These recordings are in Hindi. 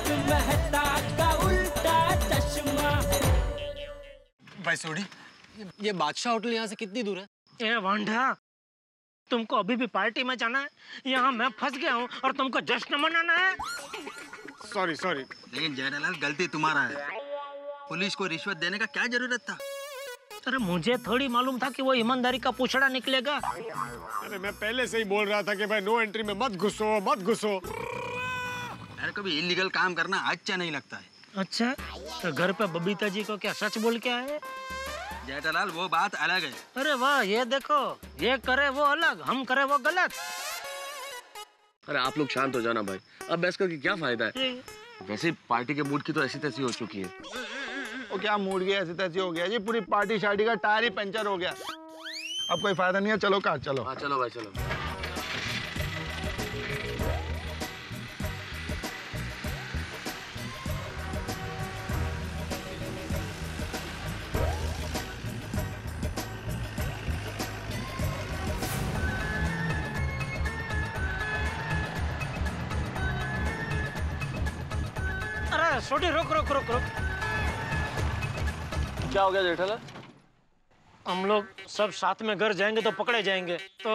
मेहता का उल्टा चश्मा। भाई सोडी, ये बादशाह होटल यहाँ से कितनी दूर है? ए वांडा, तुमको अभी भी पार्टी में जाना है? यहाँ मैं फंस गया हूँ और तुमको जश्न मनाना है? Sorry sorry. लेकिन जेठालाल, गलती तुम्हारा है। पुलिस को रिश्वत देने का क्या जरूरत था? अरे मुझे थोड़ी मालूम था कि वो ईमानदारी का पूछड़ा निकलेगा। अरे मैं पहले से ही बोल रहा था कि भाई नो एंट्री में मत घुसो, मत घुसो। यार कभी इलीगल काम करना अच्छा नहीं लगता है। अच्छा, तो घर पे बबीता जी को क्या सच बोल के आए? जेठालाल, वो बात अलग है। अरे वाह, ये देखो, ये करे वो अलग, हम करे वो गलत। अरे आप लोग शांत हो जाना भाई, अब बहस करके क्या फायदा है? वैसे पार्टी के मूड की तो ऐसी तैसी हो चुकी है। वो क्या मूड गया, ऐसी तैसी हो गया जी, पूरी पार्टी शार्टी का टायर ही पंचर हो गया। अब कोई फायदा नहीं है, चलो कार चलो। हाँ चलो भाई चलो। अरे छोटी, रुक रुक रुक रुक। क्या हो गया जेठालाल? हम लोग सब साथ में घर जाएंगे तो पकड़े जाएंगे, तो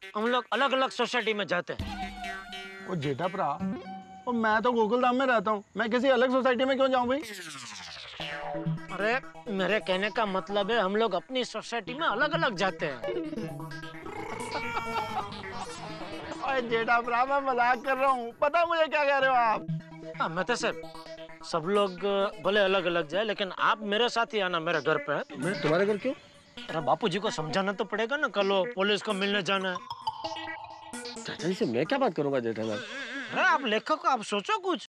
हम लोग अलग अलग सोसाइटी में जाते हैं। वो जेठा भरा, और मैं तो गोकुलधाम में रहता हूँ, मैं किसी अलग सोसाइटी में क्यों जाऊँ भाई? अरे मेरे कहने का मतलब है हम लोग अपनी सोसाइटी में अलग अलग जाते हैं। अरे जेठा भरा, मैं मजाक कर रहा हूँ, पता मुझे क्या कह रहे हो आप? हाँ, मैं तो सब लोग भले अलग अलग जाए, लेकिन आप मेरे साथ ही आना मेरे घर पे। मैं तुम्हारे घर क्यों? अरे बापूजी को समझाना तो पड़ेगा ना, कल पुलिस को मिलने जाना है। चाचा जी से मैं क्या बात करूंगा जेठालाल? अरे आप लेखक, आप सोचो कुछ।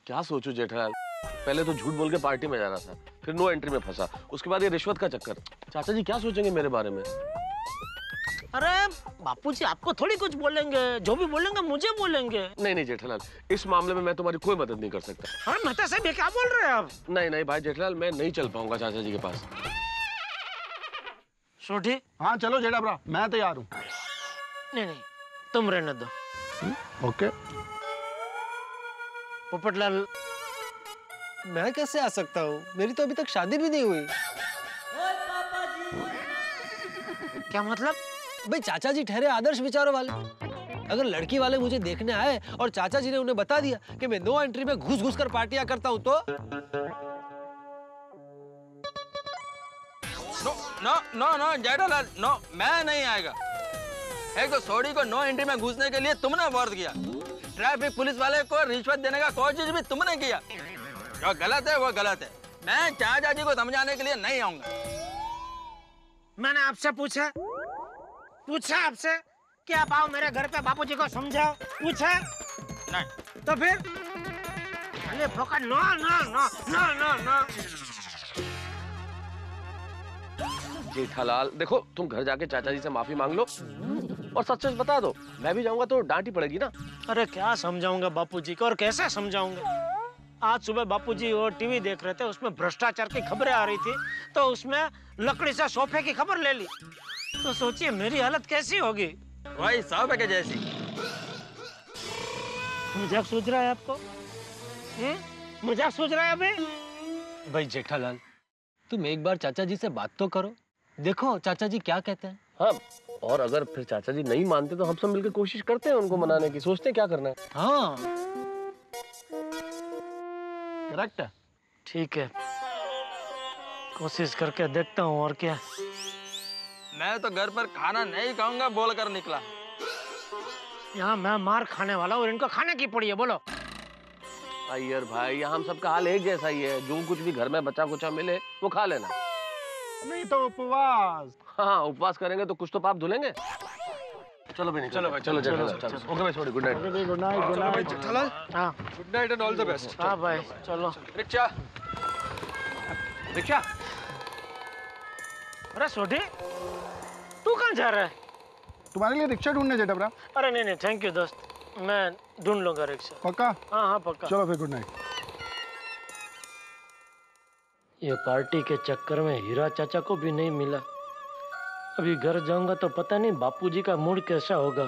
क्या सोचूं जेठालाल? पहले तो झूठ बोल के पार्टी में जाना था, फिर नो एंट्री में फंसा, उसके बाद ये रिश्वत का चक्कर। चाचा जी क्या सोचेंगे मेरे बारे में? अरे बापूजी आपको थोड़ी कुछ बोलेंगे, जो भी बोलेंगे मुझे बोलेंगे। नहीं नहीं जेठालाल, इस मामले में मैं तुम्हारी कोई मदद नहीं कर सकता। हाँ, मैं तो सही, क्या बोल रहे हैं आप? नहीं नहीं भाई जेठालाल, मैं नहीं चल पाऊंगा चाचा जी के पास। छोटी, हाँ चलो जेठा भरा, मैं तैयार हूँ। नहीं नहीं, तुम रहने दो। ओके। पोपटलाल, मैं कैसे आ सकता हूँ? मेरी तो अभी तक शादी भी नहीं हुई। क्या मतलब? भाई चाचा जी ठहरे आदर्श विचारों वाले। अगर लड़की वाले मुझे देखने आए और चाचा जी ने उन्हें बता दिया कि मैं नो एंट्री में घुस घुस कर पार्टियां करता हूं, तो no no no Jethalal, no, मैं नहीं आएगा। एक तो सोडी को नो एंट्री में घुसने के लिए तुमने वर्द किया, ट्रैफिक पुलिस वाले को रिश्वत देने का कोशिश भी तुमने किया। जो गलत है वो गलत है। मैं चाचा जी को समझाने के लिए नहीं आऊंगा। मैंने आपसे पूछा आपसे कि आप आओ मेरे घर पे, बापूजी को समझाओ, पूछा नहीं। तो फिर अरे फोकट, no no no no no no. Jethalal देखो, तुम घर जाके चाचा जी से माफी मांग लो और सच सच बता दो। मैं भी जाऊंगा तो डांट ही पड़ेगी ना। अरे क्या समझाऊंगा बापूजी को, और कैसे समझाऊंगा? आज सुबह बापूजी वो टीवी देख रहे थे, उसमें भ्रष्टाचार की खबरें आ रही थी, तो उसमें लकड़ी से सोफे की खबर ले ली, तो सोचिए मेरी हालत कैसी होगी। वही सोफे के जैसी। मजाक सोच रहा है आपको? मजाक सोच रहा है अभी? भाई जेठालाल, तुम एक बार चाचा जी से बात तो करो, देखो चाचा जी क्या कहते हैं। हाँ, और अगर फिर चाचा जी नहीं मानते तो हम सब मिलकर कोशिश करते हैं उनको मनाने की, सोचते हैं क्या करना है। हाँ करेक्ट है। ठीक है, कोशिश करके देखता हूँ, और क्या। मैं तो घर पर खाना नहीं खाऊंगा बोलकर निकला। यहाँ मैं मार खाने वाला और इनको खाने की पड़ी है, बोलो। अय्यर भाई, यहाँ हम सबका हाल एक जैसा ही है, जो कुछ भी घर में बचा कुचा मिले वो खा लेना। नहीं तो उपवास। हाँ, उपवास करेंगे तो कुछ तो पाप धुलेंगे। चलो भाई, चलो भाई, चलो चलो। ओके भाई, sorry, good night. Good night, good night. Jethalal, हाँ good night and all the best. हाँ भाई, चलो। Rickshaw rickshaw. अरे सोडी, तू कहाँ जा रहा है? तुम्हारे लिए रिक्शा ढूंढने जेठा भरा। अरे नहीं नहीं, थैंक यू दोस्त, मैं ढूंढ लूंगा रिक्शा। पक्का? हाँ हाँ पक्का। चलो फिर, गुड नाइट। ये पार्टी के चक्कर में हीरा चाचा को भी नहीं मिला। अभी घर जाऊंगा तो पता नहीं बापूजी का मूड कैसा होगा।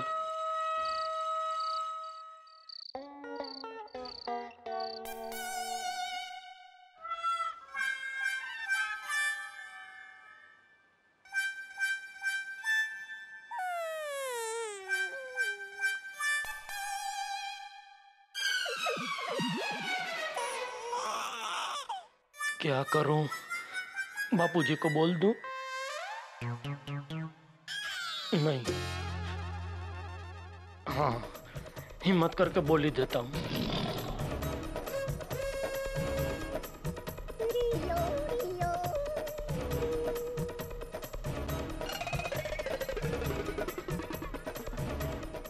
क्या करूं? बापूजी को बोल दूं? नहीं, हाँ, हिम्मत करके बोल ही देता हूं।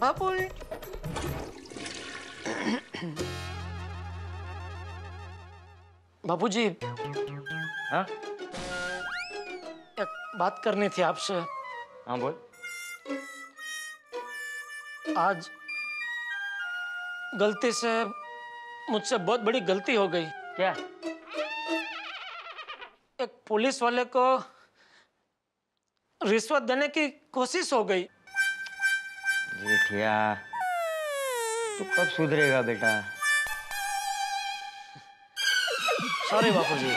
बापूजी, बापूजी, हाँ एक बात करनी थी आपसे। हाँ बोल। आज गलती से मुझसे बहुत बड़ी गलती हो गई। क्या? एक पुलिस वाले को रिश्वत देने की कोशिश हो गई। जेठिया, तू कब सुधरेगा बेटा? सॉरी बापूजी।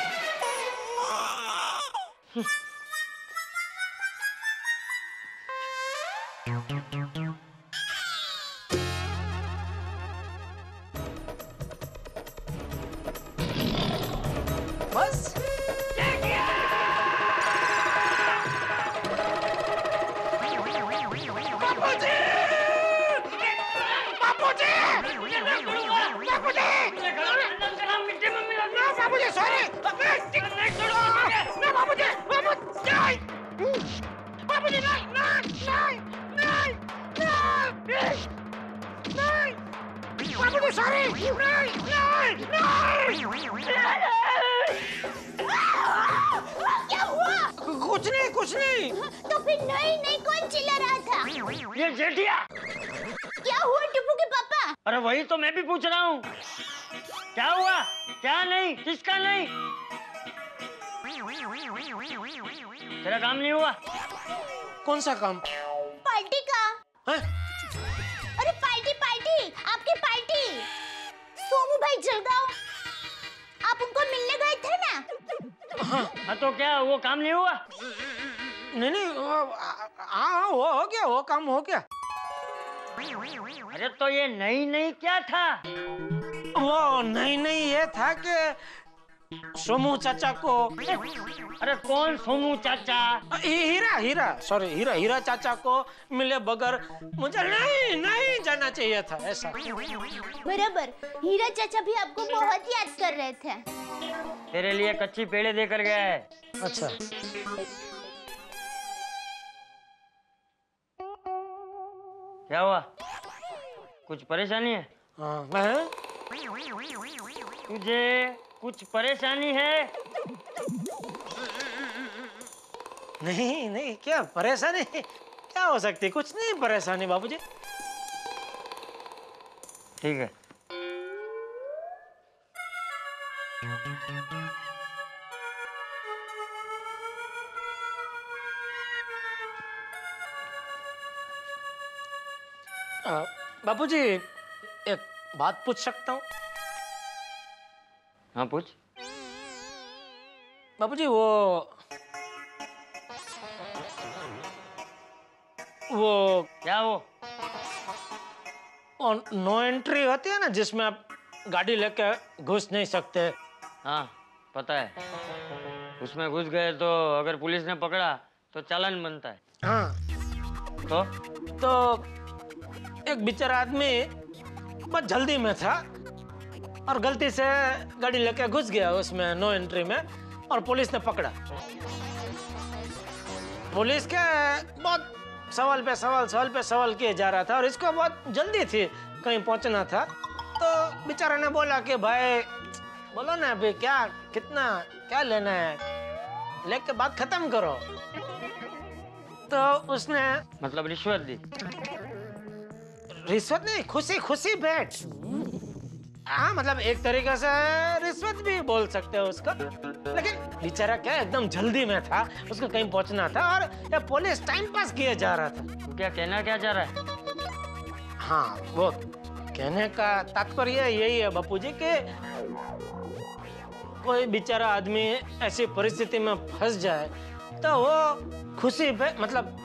बस क्या हुआ? कुछ नहीं, कुछ नहीं। तो फिर नहीं नहीं कौन चिल्ला रहा था? ये जेठिया। क्या हुआ टिप्पू के पापा? अरे वही तो मैं भी पूछ रहा हूँ। क्या हुआ? क्या नहीं? किसका नहीं? तेरा काम नहीं हुआ? कौन सा काम? पार्टी का। है? अरे पार्टी पार्टी, आपकी पार्टी। सोमू भाई जलगांव, आप उनको मिलने गए थे ना? हाँ तो क्या वो काम नहीं हुआ? नहीं नहीं, हाँ हो गया, वो काम हो गया। अरे तो ये नहीं नहीं क्या था? वो नहीं नहीं ये था कि सोमू चाचा को। अरे कौन सोमू चाचा? हीरा हीरा, सॉरी, हीरा हीरा चाचा को मिले बगैर मुझे नहीं नहीं जाना चाहिए था, ऐसा। बराबर, हीरा चाचा भी आपको बहुत याद कर रहे थे। तेरे लिए कच्ची पेड़े देकर गया है। अच्छा, क्या हुआ? कुछ परेशानी है? हाँ, मैं तुझे कुछ परेशानी है? नहीं नहीं, क्या परेशानी? क्या हो सकती? कुछ नहीं परेशानी बाबूजी। ठीक है। बाबूजी, एक बात पूछ सकता हूँ? हाँ पूछ। बाबूजी, वो क्या वो? नो एंट्री होती है ना, जिसमें आप गाड़ी लेके घुस नहीं सकते। हाँ पता है। उसमें घुस गए तो अगर पुलिस ने पकड़ा तो चालान बनता है। हाँ, तो एक बेचारा आदमी बहुत जल्दी में था और गलती से गाड़ी लेके घुस गया उसमें नो एंट्री में, और पुलिस ने पकड़ा। पुलिस के बहुत सवाल पे सवाल किए जा रहा था और इसको बहुत जल्दी थी, कहीं पहुंचना था। तो बेचारा ने बोला कि भाई बोलो ना अभी क्या लेना है, लेके बात खत्म करो। तो उसने मतलब रिश्वत दी? रिश्वत नहीं, खुशी भेंट। हाँ, मतलब एक तरीके से रिश्वत भी बोल सकते हो उसको, लेकिन बेचारा क्या एकदम जल्दी में था, उसको कहीं पहुंचना था और ये पुलिस टाइम पास किए जा रहा था। तू क्या कहना क्या चाह रहा है? हाँ, वो कहने का तात्पर्य यही है बापूजी कि कोई बेचारा आदमी ऐसी परिस्थिति में फंस जाए तो वो खुशी पे मतलब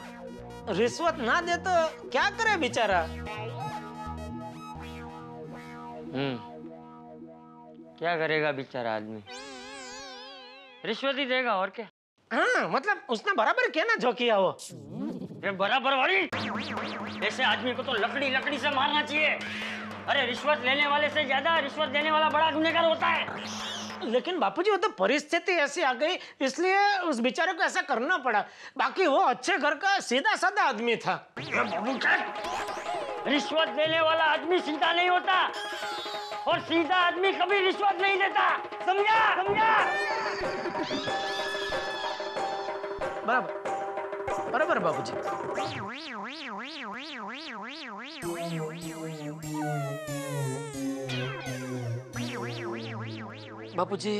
रिश्वत ना दे तो क्या करे बेचारा। क्या करेगा बेचारा आदमी, रिश्वत ही देगा और क्या। हाँ मतलब उसने बराबर क्या ना जो किया वो। ये बराबर वाली, ऐसे आदमी को तो लकड़ी लकड़ी से मारना चाहिए। अरे रिश्वत लेने वाले से ज्यादा रिश्वत देने वाला बड़ा गुनहगार होता है। लेकिन बापूजी वो तो परिस्थिति ऐसी आ गई इसलिए उस बेचारे को ऐसा करना पड़ा, बाकी वो अच्छे घर का सीधा साधा आदमी था। रिश्वत देने वाला आदमी सीधा नहीं होता और सीधा आदमी कभी रिश्वत नहीं देता, समझा समझा। बराबर बराबर बापूजी। बापूजी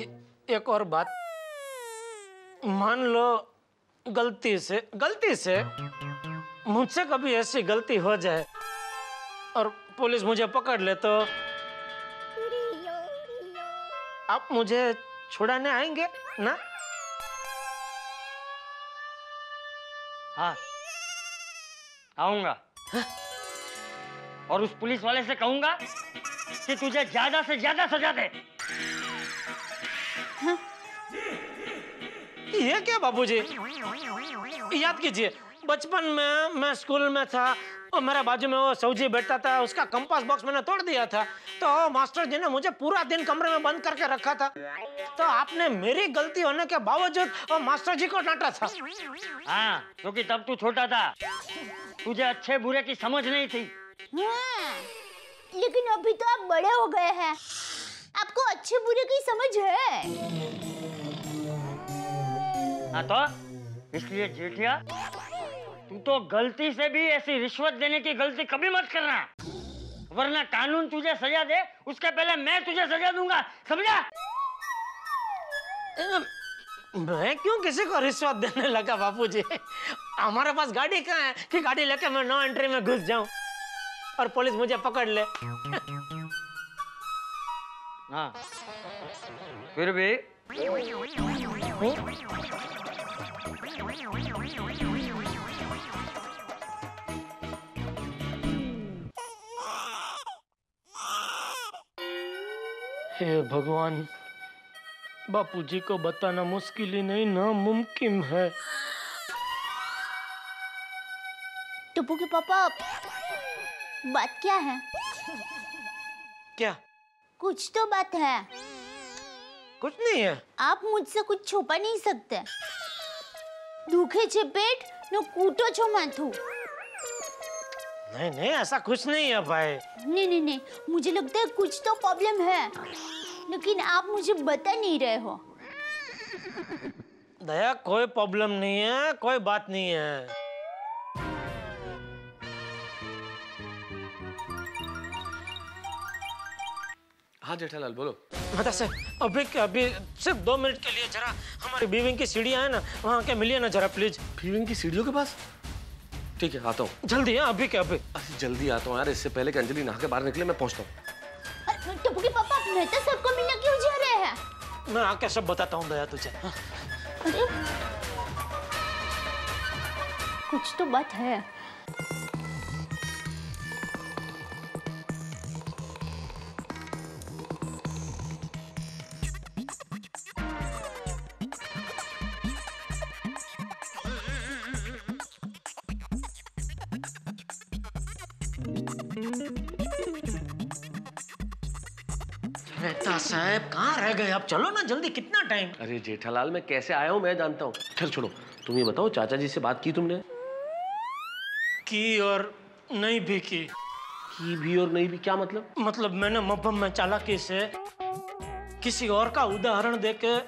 एक और बात, मान लो गलती से मुझसे कभी ऐसी गलती हो जाए और पुलिस मुझे पकड़ ले तो आप मुझे छुड़ाने आएंगे ना? हाँ आऊंगा और उस पुलिस वाले से कहूंगा कि तुझे ज्यादा से ज्यादा सजा दे। ये क्या बाबूजी, याद कीजिए बचपन में मैं स्कूल में था और मेरे बाजू में वो सौजी बैठा था, उसका कंपास बॉक्स मैंने तोड़ दिया था तो मास्टर जी ने मुझे पूरा दिन कमरे में बंद करके रखा था, तो आपने मेरी गलती होने के बावजूद वो मास्टर जी को डांटा था। हाँ क्योंकि तब तू छोटा था, तुझे अच्छे बुरे की समझ नहीं थी। हाँ, लेकिन अभी तो आप बड़े हो गए हैं, आपको अच्छे बुरे की समझ है। हाँ तो इसलिए जेठिया तू तो गलती से भी ऐसी रिश्वत देने की गलती कभी मत करना, वरना कानून तुझे सजा दे उसके पहले मैं तुझे सजा दूंगा, समझा? मैं क्यों किसी को रिश्वत देने लगा बापूजी? हमारे पास गाड़ी कहाँ है कि गाड़ी लेके मैं नो एंट्री में घुस जाऊं और पुलिस मुझे पकड़ ले। हाँ फिर भी हे भगवान, बापूजी को बताना मुश्किल ही नहीं नामुमकिन है। टप्पू के पापा, बात क्या है? क्या? कुछ तो बात है। कुछ नहीं है। आप मुझसे कुछ छुपा नहीं सकते। दुखे छे पेट न कूटो छो माथू। नहीं नहीं ऐसा कुछ नहीं है भाई। नहीं, मुझे लगता है कुछ तो प्रॉब्लम है, लेकिन आप मुझे बता नहीं रहे हो। दया कोई प्रॉब्लम नहीं है, कोई बात नहीं है। हाँ जेठालाल बोलो। मतलब सर अभी सिर्फ 2 मिनट के लिए जरा हमारी बीविंग की सीढ़ियां है ना, वहाँ के मिलिए ना जरा प्लीज। बीविंग की सीढ़ियों के पास? ठीक है आता हूँ। जल्दी है अभी के अभी। अरे जल्दी आता हूँ यार, इससे पहले कि अंजलि नहा के बाहर निकले मैं पहुँचता हूँ। टप्पू के पापा, मैं तो सबको मिलने क्यों जा रहे हैं? मैं आके सब बताता हूँ दया तुझे। अरे कुछ तो बात है। मेहता साहब कहाँ रह गए आप? चलो ना जल्दी, कितना टाइम? अरे जेठालाल मैं कैसे आया हूँ मैं जानता हूँ। खैर छोड़ो, तुम ये बताओ चाचा जी से बात की तुमने? की और नहीं भी की। की भी और नहीं भी क्या मतलब? मतलब मैंने मब्बम में चालाकी से किसी और का उदाहरण देके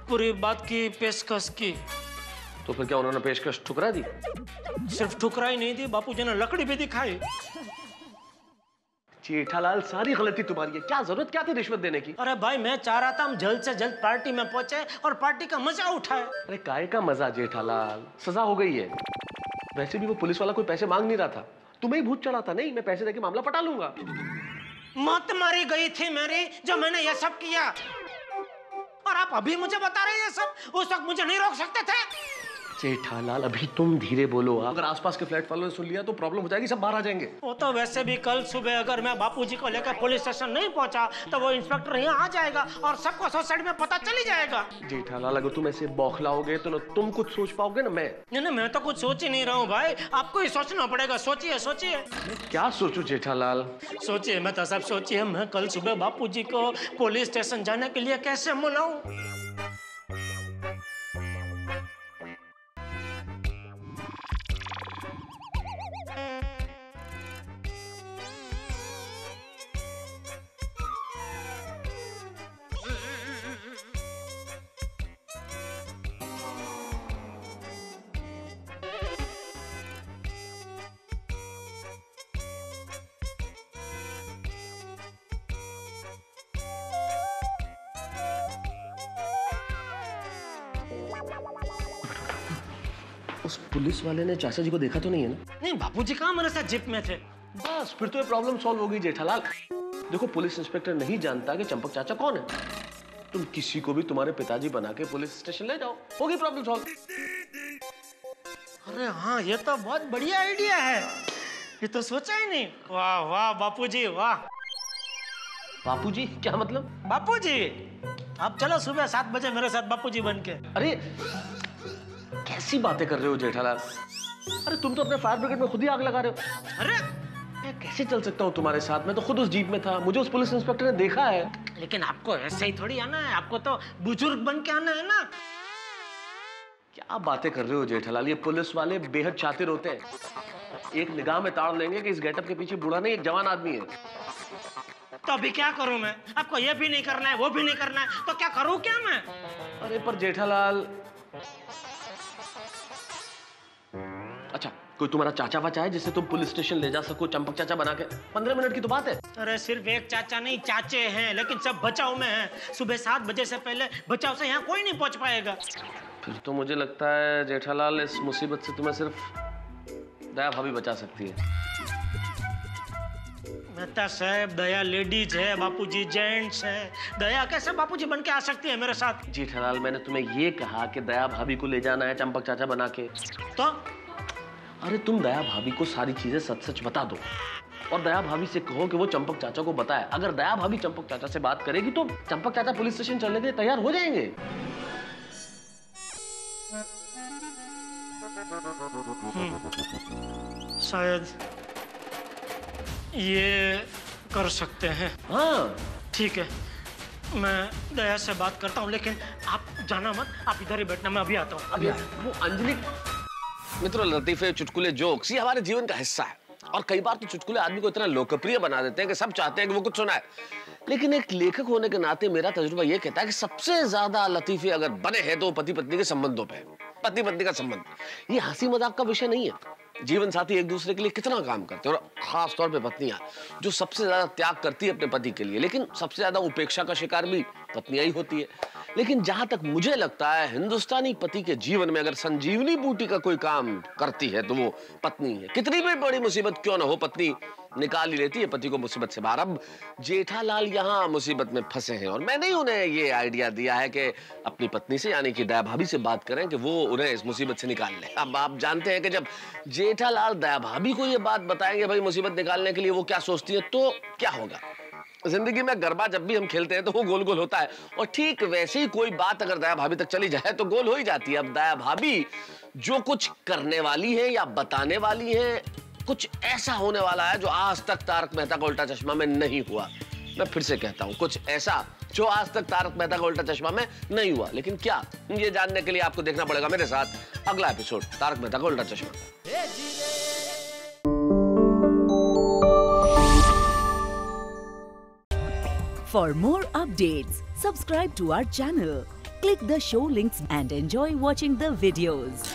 पूरी बात की पेशकश की। तो फिर क्या उन्होंने पेशकश ठुकरा दी? सिर्फ ठुकराई नहीं दी, बापूजी ने लकड़ी भी दिखाई। जेठालाल सारी गलती तुम्हारी है, क्या जरूरत क्या थी रिश्वत देने की? अरे भाई मैं चाह रहा था हम जल्द से जल्द पार्टी में पहुंचे और पार्टी का मजा उठाए। अरे काय का मजा जेठालाल, सजा हो गई है। वैसे भी वो पुलिस वाला कोई पैसे मांग नहीं रहा था, तुम्हें ही भूत चढ़ा था। नहीं मैं पैसे देके मामला पटा लूंगा। मौत मारी गई थी मेरी जो मैंने ये सब किया, और आप अभी मुझे बता रहे हैं ये सब? उस वक्त मुझे नहीं रोक सकते थे? जेठालाल अभी तुम धीरे बोलो। अगर आसपास के फ्लैट वालों ने सुन लिया तो प्रॉब्लम हो जाएगी, सब बाहर आ जाएंगे। वो तो वैसे भी कल सुबह अगर मैं बापूजी को लेकर पुलिस स्टेशन नहीं पहुंचा तो वो इंस्पेक्टर यहाँ आ जाएगा और सबको सोसाइटी में पता चली जाएगा। जेठालाल अगर तुम ऐसे बौखलाओगे तो ना तुम कुछ सोच पाओगे ना मैं। नहीं, मैं तो कुछ सोच ही नहीं रहा हूँ भाई, आपको ही सोचना पड़ेगा। सोचिए सोचिए। क्या सोचूं जेठालाल? सोचिए, मैं तो सब सोचिए। मैं कल सुबह बापूजी को पुलिस स्टेशन जाने के लिए कैसे मनाऊं? उस पुलिस वाले ने चाचा जी को देखा तो नहीं है ना? नहीं, बापूजी कहाँ मेरे साथ जिप में थे। बस फिर तो ये प्रॉब्लम सॉल्व हो गई जेठालाल। देखो पुलिस इंस्पेक्टर नहीं जानता कि चंपक चाचा कौन है। तुम किसी को भी तुम्हारे पिताजी बना के पुलिस स्टेशन ले जाओ, होगी प्रॉब्लम सॉल्व। अरे हाँ, ये तो बहुत बढ़िया आइडिया है, ये तो सोचा ही नहीं। वाह वाह बापूजी वाह। बापूजी क्या मतलब? बापूजी आप चलो सुबह 7 बजे मेरे साथ बापूजी बन के। अरे कैसी बातें कर रहे हो जेठालाल? अरे तुम तो अपने फायर ब्रिगेड में खुद ही आग लगा रहे हो। अरे मैं कैसे चल सकता हूँ तुम्हारे साथ? मैं तो खुद उस जीप में था, मुझे उस पुलिस इंस्पेक्टर ने देखा है। लेकिन आपको ऐसे ही थोड़ी आना है, आपको तो बुजुर्ग बन के आना है ना। क्या बातें कर रहे हो जेठालाल? ये पुलिस वाले बेहद शातिर होते हैं, एक निगाह में ताड़ लेंगे कि इस गेटअप के पीछे बूढ़ा नहीं एक जवान आदमी है। तो अभी क्या करूं मैं? आपको ये भी नहीं करना है, वो भी नहीं करना है, तो क्या करूं क्या मैं? अरे पर जेठालाल, अच्छा कोई तुम्हारा चाचा वाचा है जिसे तुम पुलिस स्टेशन ले जा सको चंपक चाचा बना के? 15 मिनट की तो बात है। अरे सिर्फ एक चाचा नहीं, चाचे हैं, लेकिन सब बचाव में हैं। सुबह 7 बजे से पहले बचाव से यहाँ कोई नहीं पहुंच पाएगा। फिर तो मुझे लगता है जेठालाल इस मुसीबत से तुम्हें सिर्फ दया भाभी बचा सकती है। मेहता साहब, दया लेडीज है, बापूजी जेंट्स है, दया कैसे बापूजी बन के आ सकती है मेरे साथ? जेठालाल मैंने तुम्हें ये कहा कि दया भाभी को ले जाना है चंपक चाचा बना के। तो अरे तुम दया भाभी को सारी चीजें सच सच बता दो और दया भाभी से कहो कि वो चंपक चाचा को बताए। अगर दया भाभी चंपक चाचा से बात करेगी तो चंपक चाचा पुलिस स्टेशन चलने के लिए तैयार हो जाएंगे। शायद ये कर सकते हैं। हाँ ठीक है, मैं दया से बात करता हूँ, लेकिन आप जाना मत, आप इधर ही बैठना, मैं अभी आता हूँ। अभी वो अंजलि। मित्रों, लतीफे चुटकुले जोक्स ये हमारे जीवन का हिस्सा है और कई बार तो चुटकुले आदमी को इतना लोकप्रिय बना देते हैं कि सब चाहते हैं कि वो कुछ सुनाए। लेकिन एक लेखक होने के नाते मेरा तजुर्बा ये कहता है कि सबसे ज्यादा लतीफे अगर बने हैं तो पति पत्नी के संबंधों पे। पति पत्नी का संबंध ये हंसी मजाक का विषय नहीं है। जीवन साथी एक दूसरे के लिए कितना काम करते हैं और खास तौर पे पत्नियां जो सबसे ज्यादा त्याग करती है अपने पति के लिए, लेकिन सबसे ज्यादा उपेक्षा का शिकार भी पत्नियां ही होती है। लेकिन जहां तक मुझे लगता है हिंदुस्तानी पति के जीवन में अगर संजीवनी बूटी का कोई काम करती है तो वो पत्नी है। कितनी भी बड़ी मुसीबत क्यों ना हो, पत्नी निकाल ही लेती है पति को मुसीबत से बाहर। अब जेठालाल यहाँ मुसीबत में फंसे हैं और मैंने ही उन्हें ये आइडिया दिया है कि अपनी पत्नी से यानी कि दया भाभी से बात करें कि वो उन्हें इस मुसीबत से निकाल ले। अब आप जानते हैं कि जब जेठालाल दया भाभी को ये बात बताएंगे भाई मुसीबत निकालने के लिए वो क्या सोचती है, तो क्या होगा। जिंदगी में गरबा जब भी हम खेलते हैं तो वो गोल गोल होता है और ठीक वैसे ही कोई बात अगर दया भाभी तक चली जाए तो गोल हो ही जाती है। अब दया भाभी जो कुछ करने वाली है या बताने वाली है, कुछ ऐसा होने वाला है जो आज तक तारक मेहता का उल्टा चश्मा में नहीं हुआ। मैं फिर से कहता हूं, कुछ ऐसा जो आज तक तारक मेहता का उल्टा चश्मा में नहीं हुआ। लेकिन क्या, ये जानने के लिए आपको देखना पड़ेगा मेरे साथ अगला एपिसोड तारक मेहता का उल्टा चश्मा का। For more updates, subscribe to our channel, click the show links and enjoy watching the videos.